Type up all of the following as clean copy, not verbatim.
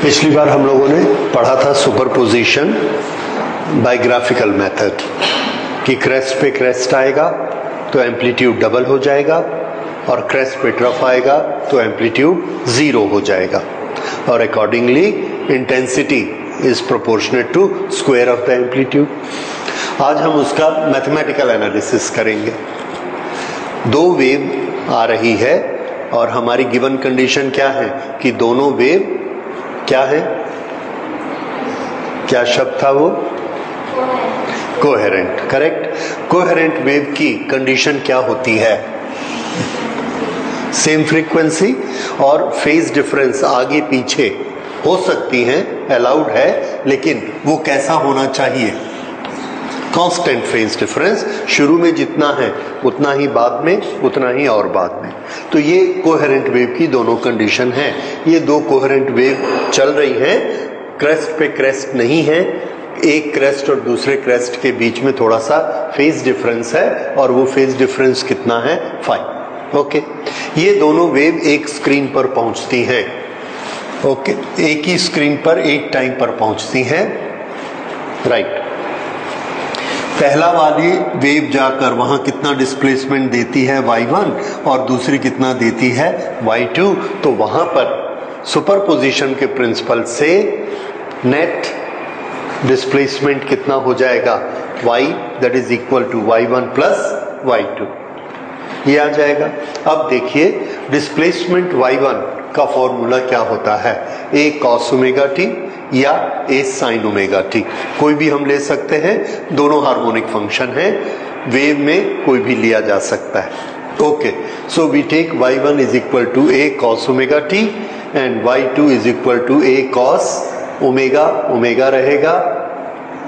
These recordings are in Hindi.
पिछली बार हम लोगों ने पढ़ा था सुपरपोजिशन बाय ग्राफिकल मेथड कि क्रेस्ट पे क्रेस्ट आएगा तो एम्पलीट्यूड डबल हो जाएगा और क्रेस्ट पे ट्रफ आएगा तो एम्पलीट्यूड जीरो हो जाएगा और accordingly intensity is proportionate to square of the amplitude. आज हम उसका मैथमेटिकल एनालिसिस करेंगे। दो वेव आ रही है और हमारी गिवन कंडीशन क्या है कि दोनों वेव क्या है, क्या शब्द था वो, कोहेरेंट। करेक्ट। कोहेरेंट वेव की कंडीशन क्या होती है, सेम फ्रीक्वेंसी और फेज डिफरेंस आगे पीछे हो सकती हैं, अलाउड है, लेकिन वो कैसा होना चाहिए, कांस्टेंट फेज डिफरेंस। शुरू में जितना है उतना ही बाद में, उतना ही और बाद में। तो ये कोहेरेंट वेव की दोनों कंडीशन है। ये दो कोहेरेंट वेव चल रही हैं, क्रेस्ट पे क्रेस्ट नहीं है, एक क्रेस्ट और दूसरे क्रेस्ट के बीच में थोड़ा सा फेज डिफरेंस है और वो फेज डिफरेंस कितना है, 5। ओके। ये दोनों वेव एक स्क्रीन पर पहुंचती हैं। ओके। एक ही स्क्रीन पर एक टाइम पर पहुंचती हैं। राइट। पहला वाली वेव जाकर वहां कितना डिस्प्लेसमेंट देती है, y1, और दूसरी कितना देती है, y2। तो वहां पर सुपरपोजिशन के प्रिंसिपल से नेट डिस्प्लेसमेंट कितना हो जाएगा, y that is equal to y1 plus y2, ये आ जाएगा। अब देखिए डिस्प्लेसमेंट y1 का फॉर्मूला क्या होता है, a cos ओमेगा t या a sin ओमेगा t, कोई भी हम ले सकते हैं, दोनों हार्मोनिक फंक्शन है, वेव में कोई भी लिया जा सकता है। Okay. So we take y1 is equal to a cos omega t and y2 is equal to a cos omega, omega रहेगा,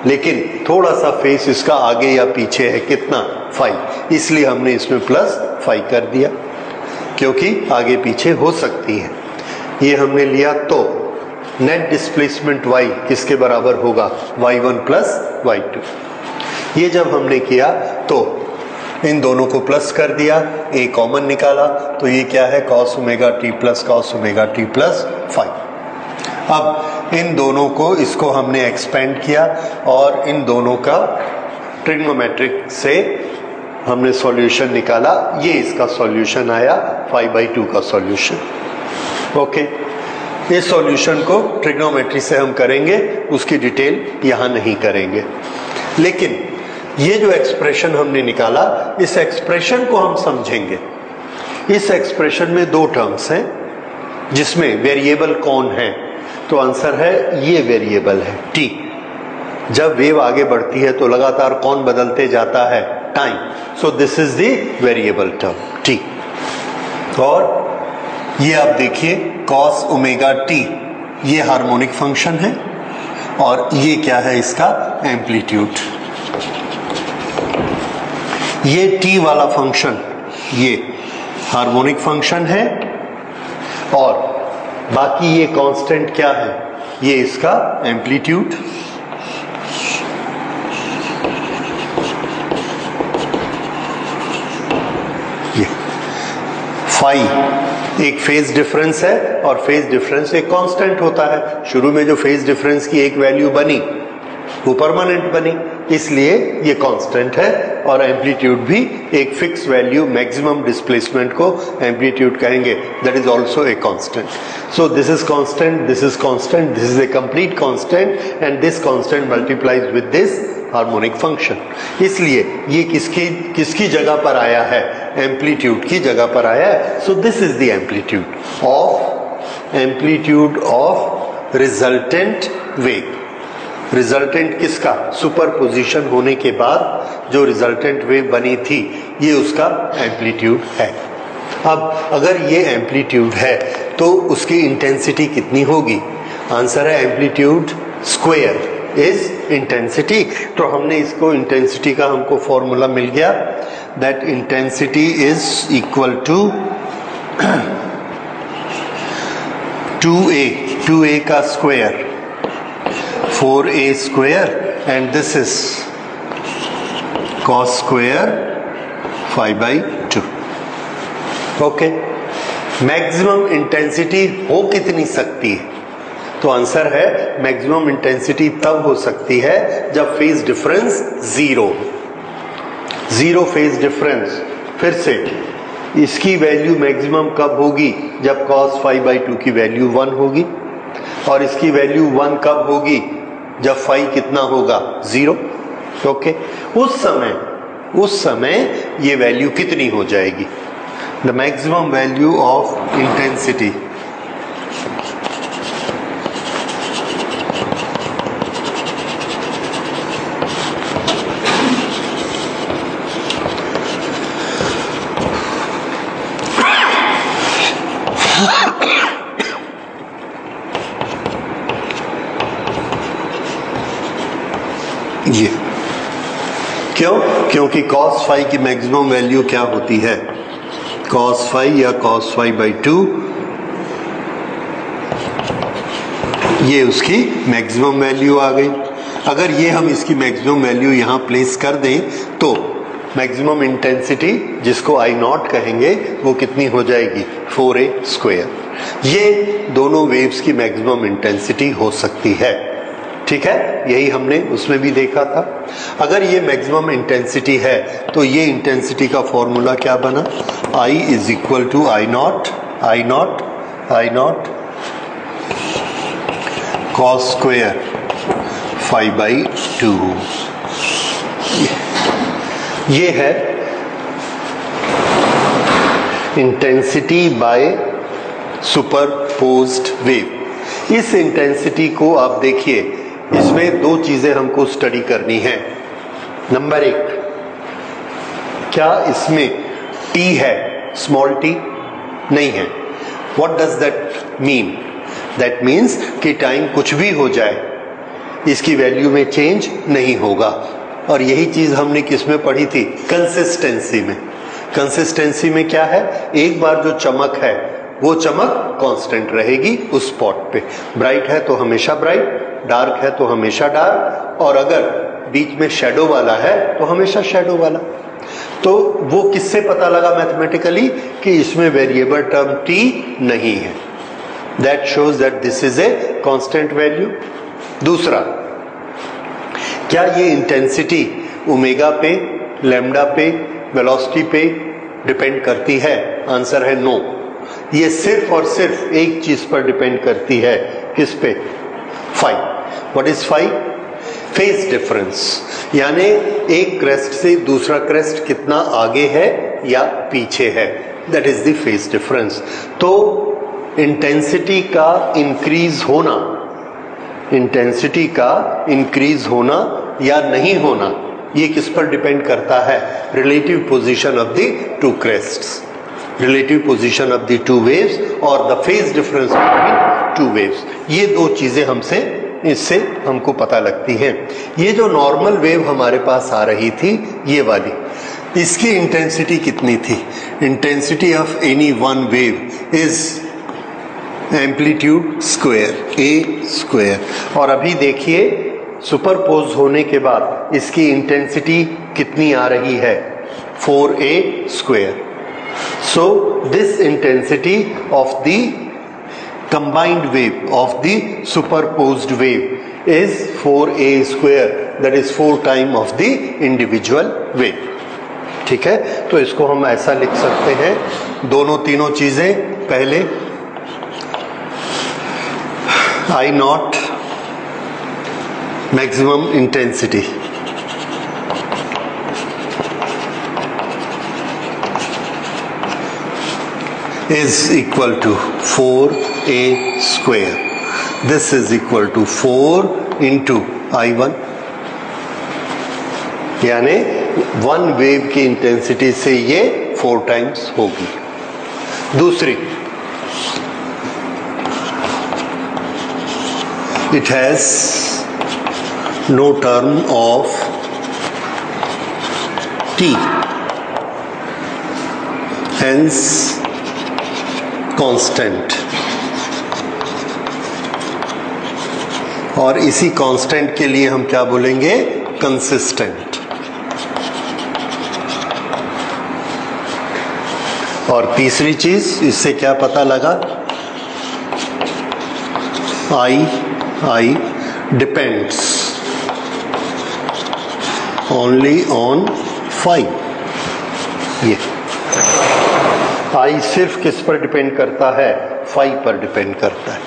लेकिन थोड़ा सा फेस इसका आगे या पीछे है, कितना, 5, इसलिए हमने इसमें प्लस 5 कर दिया क्योंकि आगे पीछे हो सकती है। ये हमने लिया तो नेट डिस्प्लेसमेंट y किसके बराबर होगा, y1 प्लस y2। ये जब हमने किया तो इन दोनों को प्लस कर दिया, a कॉमन निकाला, तो ये क्या है, cos omega t plus cos omega t plus 5। अब इन दोनों को, इसको हमने एक्सपेंड किया और इन दोनों का ट्रिग्नोमेट्रिक से हमने सॉल्यूशन निकाला, ये इसका सॉल्यूशन आया 5/2 का सॉल्यूशन। ओके। इस सॉल्यूशन को ट्रिग्नोमेट्री से हम करेंगे, उसकी डिटेल यहां नहीं करेंगे, लेकिन ये जो एक्सप्रेशन हमने निकाला, इस एक्सप्रेशन को हम समझेंगे। इस एक्सप्रेशन में दो टर्म्स हैं जिसमें वेरिएबल कौन है, तो आंसर है ये वेरिएबल है t। जब वेव आगे बढ़ती है तो लगातार कौन बदलते जाता है, time. So this is the variable term t। और ये आप देखिए cos ओमेगा t, ये हार्मोनिक फंक्शन है और ये क्या है, इसका एम्पलीट्यूड। ये t वाला फंक्शन ये हार्मोनिक फंक्शन है और बाकी ये कांस्टेंट क्या है, ये इसका एम्पलीट्यूड। ये फाई एक फेज डिफरेंस है और फेज डिफरेंस एक कांस्टेंट होता है। शुरू में जो फेज डिफरेंस की एक वैल्यू बनी वो परमानेंट बनी, इसलिए ये कांस्टेंट है, और एम्पलीट्यूड भी एक फिक्स वैल्यू, मैक्सिमम डिस्प्लेसमेंट को एम्पलीट्यूड कहेंगे, that is also a constant. So this is constant, this is constant, this is a complete constant and this constant multiplies with this harmonic function. इसलिए ये किसकी जगह पर आया है, एम्पलीट्यूड की जगह पर आया है। सो this is the amplitude of resultant wave. Resultant किसका? सुपरपोजिशन होने के बाद जो रिजल्टेंट वेव बनी थी ये उसका एम्पलीट्यूड है। अब अगर ये एम्पलीट्यूड है तो उसकी इंटेंसिटी कितनी होगी? आंसर है एम्पलीट्यूड स्क्वायर इज इंटेंसिटी। तो हमने इसको इंटेंसिटी का हमको फॉर्मूला मिल गया, that intensity is equal to 2a का square 4a square and this is cos square 5/2। Okay, maximum intensity हो कितनी सकती है? तो आंसर है मैक्सिमम इंटेंसिटी तब हो सकती है जब phase difference zero phase difference. फिर से इसकी वैल्यू मैक्सिमम कब होगी? जब cos 5/2 की वैल्यू 1 होगी, और इसकी वैल्यू 1 कब होगी? जब फाई कितना होगा? 0। ओके, उस समय ये वैल्यू कितनी हो जाएगी? The maximum value of intensity ये क्यों? क्योंकि cos फाई की मैक्सिमम वैल्यू क्या होती है? cos फाई या cos 5/2 ये उसकी मैक्सिमम वैल्यू आ गई। अगर ये हम इसकी मैक्सिमम वैल्यू यहां प्लेस कर दें तो मैक्सिमम इंटेंसिटी जिसको I0 कहेंगे वो कितनी हो जाएगी? 4a square. ये दोनों वेव्स की मैक्सिमम इंटेंसिटी हो सकती है। ठीक है, यही हमने उसमें भी देखा था। अगर ये मैक्सिमम इंटेंसिटी है तो ये इंटेंसिटी का फॉर्मूला क्या बना? I is equal to I0 cos square 5/2। ये है इंटेंसिटी बाय सुपरपोज्ड वेव। इस इंटेंसिटी को आप देखिए, इसमें दो चीजें हमको स्टडी करनी है। नंबर 1, क्या इसमें t है? स्मॉल t नहीं है। What does that mean? That means कि टाइम कुछ भी हो जाए इसकी वैल्यू में चेंज नहीं होगा। और यही चीज हमने किसमें पढ़ी थी? कंसिस्टेंसी में। कंसिस्टेंसी में क्या है? एक बार जो चमक है वो चमक कांस्टेंट रहेगी उस स्पॉट पे। ब्राइट है तो हमेशा ब्राइट, डार्क है तो हमेशा डार्क, और अगर बीच में शैडो वाला है तो हमेशा शैडो वाला। तो वो किससे पता लगा मैथमेटिकली कि इसमें वेरिएबल टर्म t नहीं है। That shows that this is a constant value. दूसरा, क्या ये इंटेंसिटी ओमेगा पे, लैम्डा पे, वेलोसिटी पे डिपेंड करती है? आंसर है नो। ये सिर्फ और सिर्फ एक चीज पर डिपेंड करती है। किस पे? Phi. What is phi? Phase difference, यानी एक क्रेस्ट से दूसरा क्रेस्ट कितना आगे है या पीछे है, that is the phase difference. तो इंटेंसिटी का इंक्रीज होना, इंटेंसिटी का इंक्रीज होना या नहीं होना, ये किस पर डिपेंड करता है? Relative position of the two crests, relative position of the two waves और the phase difference between two waves. ये दो चीजें इससे हमको पता लगती हैं। ये जो नॉर्मल वेव हमारे पास आ रही थी, ये वाली, इसकी इंटेंसिटी कितनी थी? Intensity of any one wave is amplitude square a square. और अभी देखिए सुपरपोज होने के बाद इसकी इंटेंसिटी कितनी आ रही है? 4a square. So this intensity of the combined wave, of the superposed wave is 4a square, that is 4 times of the individual wave। ठीक है, तो इसको हम ऐसा लिख सकते हैं, दोनों तीनों चीजें। पहले I0 maximum intensity is equal to 4a square। This is equal to 4 into I1, यानी वन वेव की इंटेंसिटी से ये 4 टाइम्स होगी। दूसरी, it has no term of T, hence constant, और इसी कांस्टेंट के लिए हम क्या बोलेंगे? कंसिस्टेंट। और तीसरी चीज, इससे क्या पता लगा? I depends only on phi. ये I सिर्फ किस पर डिपेंड करता है? फाई पर डिपेंड करता है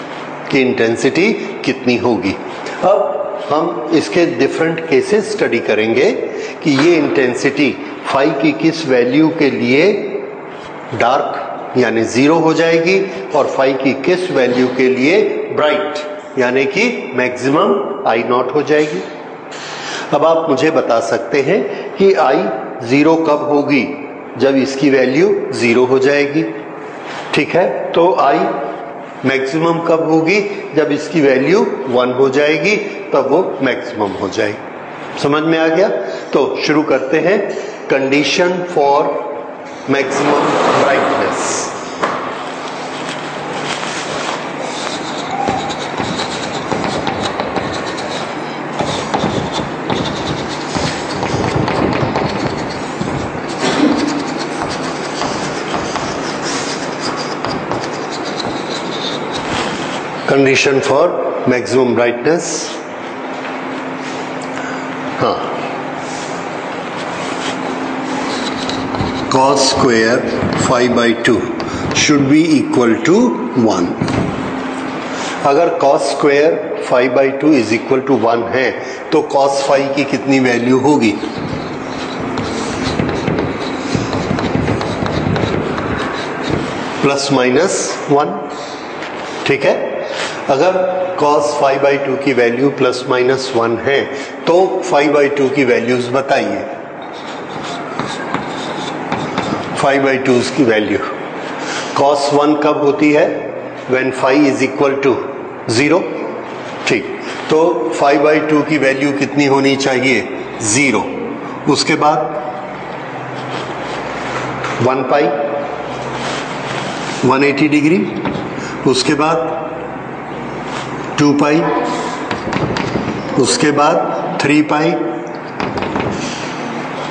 कि इंटेंसिटी कितनी होगी। अब हम इसके डिफरेंट केसेस स्टडी करेंगे कि ये इंटेंसिटी फाई की किस वैल्यू के लिए डार्क यानी 0 हो जाएगी और फाई की किस वैल्यू के लिए ब्राइट यानी कि मैक्सिमम I0 हो जाएगी। अब आप मुझे बता सकते हैं कि I 0 कब होगी? जब इसकी वैल्यू 0 हो जाएगी, ठीक है। तो I मैक्सिमम कब होगी? जब इसकी वैल्यू 1 हो जाएगी, तब वो मैक्सिमम हो जाएगी। समझ में आ गया? तो शुरू करते हैं। Condition for maximum brightness. Condition for maximum brightness, हाँ, cos square 5/2 should be equal to 1। अगर cos square 5/2 is equal to 1 है तो cos 5 की कितनी वैल्यू होगी? प्लस माइनस 1, ठीक है। अगर cos 5/2 की वैल्यू प्लस माइनस 1 है तो 5/2 की वैल्यूज बताइए। 5/2 की वैल्यू cos 1 कब होती है? when 5 इज इक्वल टू 0, ठीक। तो 5/2 की वैल्यू कितनी होनी चाहिए? 0। उसके बाद 1 पाई 180 डिग्री, उसके बाद 2 पाई, उसके बाद 3 पाई,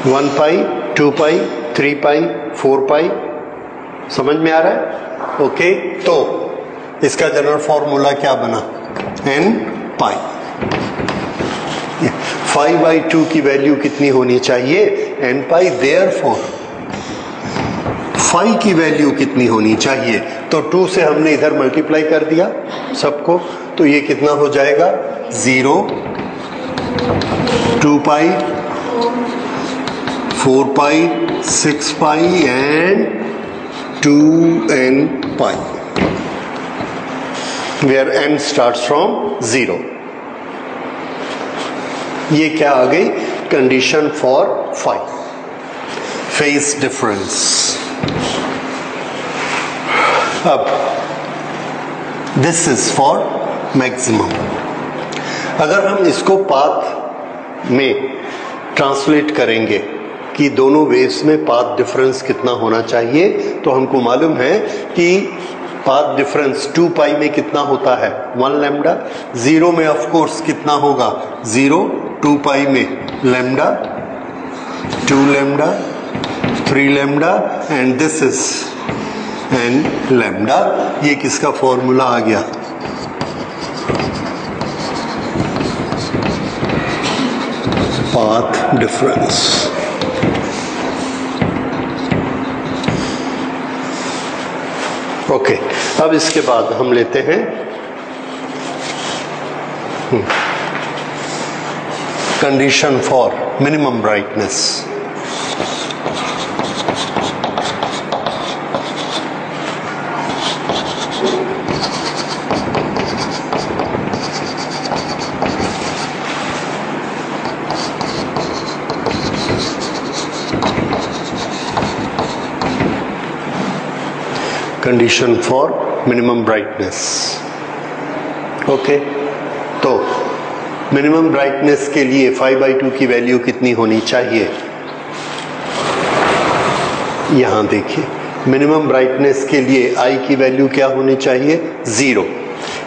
1 पाई, 2 पाई, 3 पाई, 4 पाई। समझ में आ रहा है? ओके, तो इसका जनरल फॉर्मूला क्या बना? n पाई। 5/2 की वैल्यू कितनी होनी चाहिए? n पाई। देयरफॉर 5 की वैल्यू कितनी होनी चाहिए? तो 2 से हमने इधर मल्टीप्लाई कर दिया सबको, तो ये कितना हो जाएगा? 0, 2 pi, 4 pi, 6 pi and 2n pi, where n starts from 0। ये क्या आ गई? Condition for 5 phase difference. अब दिस इज फॉर मैक्सिमम। अगर हम इसको पाथ में ट्रांसलेट करेंगे कि दोनों वेव्स में पाथ डिफरेंस कितना होना चाहिए, तो हमको मालूम है कि पाथ डिफरेंस 2 पाई में कितना होता है? 1 लैम्डा। 0 में ऑफ कोर्स कितना होगा? 0। 2 पाई में lambda, 2 lambda, 3 lambda and this is an lambda. ये किसका फॉर्मूला आ गया? Path difference. ओके, अब इसके बाद हम लेते हैं condition for minimum brightness. Condition for minimum brightness. Okay, तो मिनिमम ब्राइटनेस के लिए 5/2 की वैल्यू कितनी होनी चाहिए? यहां देखिए, मिनिमम ब्राइटनेस के लिए आई की वैल्यू क्या होनी चाहिए? 0,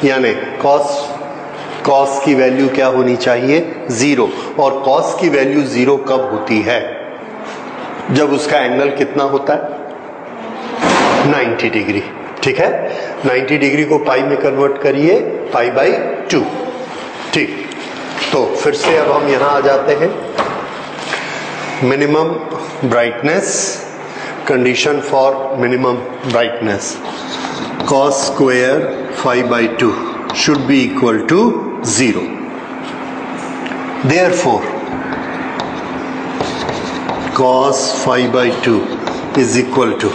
यानी कॉस की वैल्यू क्या होनी चाहिए? 0। और कॉस की वैल्यू 0 कब होती है? जब उसका एंगल कितना होता है? 90 डिग्री। ठीक है, 90 डिग्री को पाई में कन्वर्ट करिए, π/2। ठीक, तो फिर से अब हम यहां आ जाते हैं। Minimum brightness, condition for minimum brightness, cos square 5/2 should be equal to 0. Therefore, cos 5/2 is equal to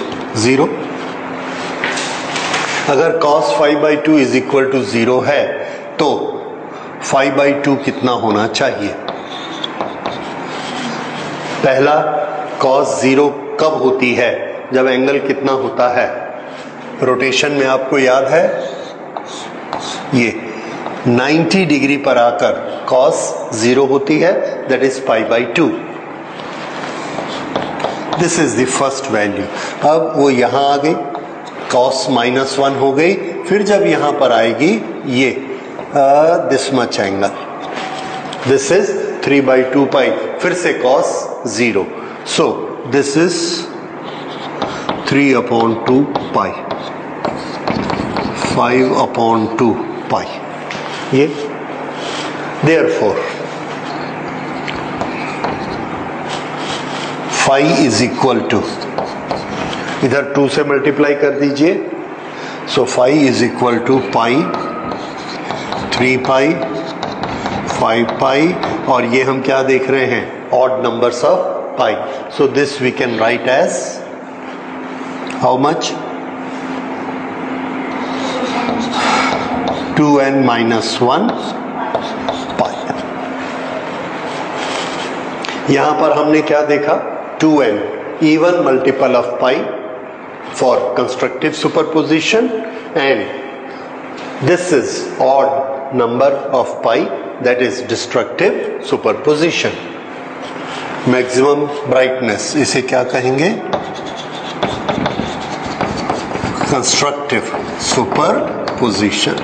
0. अगर cos 5/2 is equal to 0 है तो 5/2 कितना होना चाहिए? पहला, cos 0 कब होती है? जब एंगल कितना होता है? रोटेशन में आपको याद है, ये 90 डिग्री पर आकर cos 0 होती है, that is π/2। This is the first value. अब वो यहां आ गई, cos -1 हो गई, फिर जब यहां पर आएगी ये this much angle, this is 3/2 pi, फिर से cos 0, so this is 3/2 pi, 5/2 pi. ये therefore phi is equal to, इधर 2 से मल्टीप्लाई कर दीजिए, so phi is equal to pi, 3 pi, 5 pi, और ये हम क्या देख रहे हैं? Odd numbers of pi. So this we can write as how much? 2n-1 pi. यहां पर हमने क्या देखा? 2n, even multiple of pi for constructive superposition, and this is odd number of pi, that is destructive superposition. Maximum brightness, इसे क्या कहेंगे? Constructive superposition,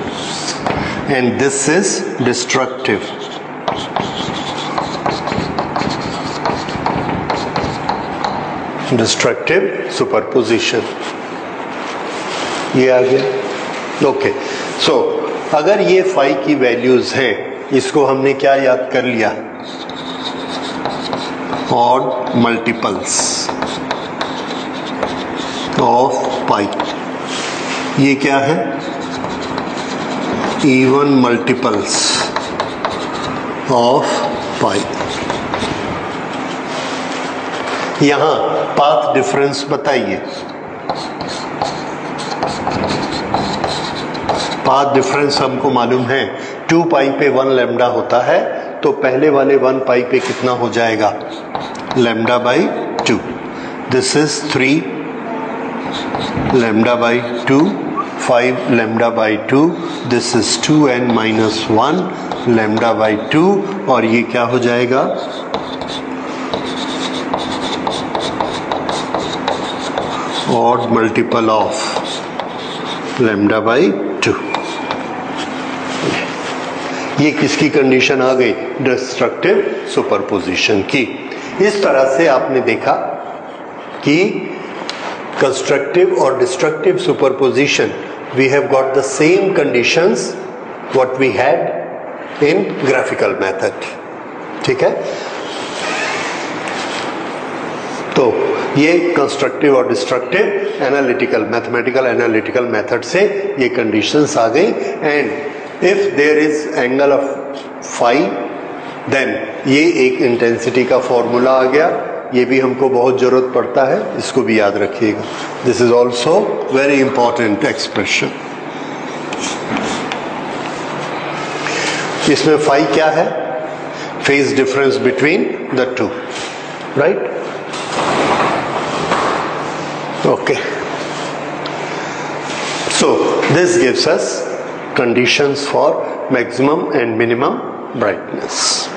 and this is destructive superposition. ये आ गया। ओके, सो अगर ये फाई की वैल्यूज हैं, इसको हमने क्या याद कर लिया? ऑड मल्टीपल्स ऑफ पाई। ये क्या है? इवन मल्टीपल्स ऑफ पाई। यहां पाथ डिफरेंस बताइए। पाथ डिफरेंस हमको मालूम है, 2 पाई पे 1 लैम्डा होता है, तो पहले वाले 1 पाई पे कितना हो जाएगा? λ/2। This is 3 λ/2, 5 λ/2, this is 2n-1 λ/2, और ये क्या हो जाएगा? Odd multiple of λ/2। ये किसकी कंडीशन आ गई? डिस्ट्रक्टिव सुपरपोजिशन की। इस तरह से आपने देखा कि कंस्ट्रक्टिव और destructive superposition, we have got the same conditions what we had in graphical method. ठीक है, तो ये कंस्ट्रक्टिव और destructive analytical, mathematical analytical method से ये कंडीशंस आ गई। And if there is angle of phi, then ये एक इंटेंसिटी का फॉर्मूला आ गया। ये भी हमको बहुत जरूरत पड़ता है, इसको भी याद रखिएगा। This is also very important expression. इसमें फाई क्या है? Phase difference between the two, right? Okay, So this gives us conditions for maximum and minimum brightness.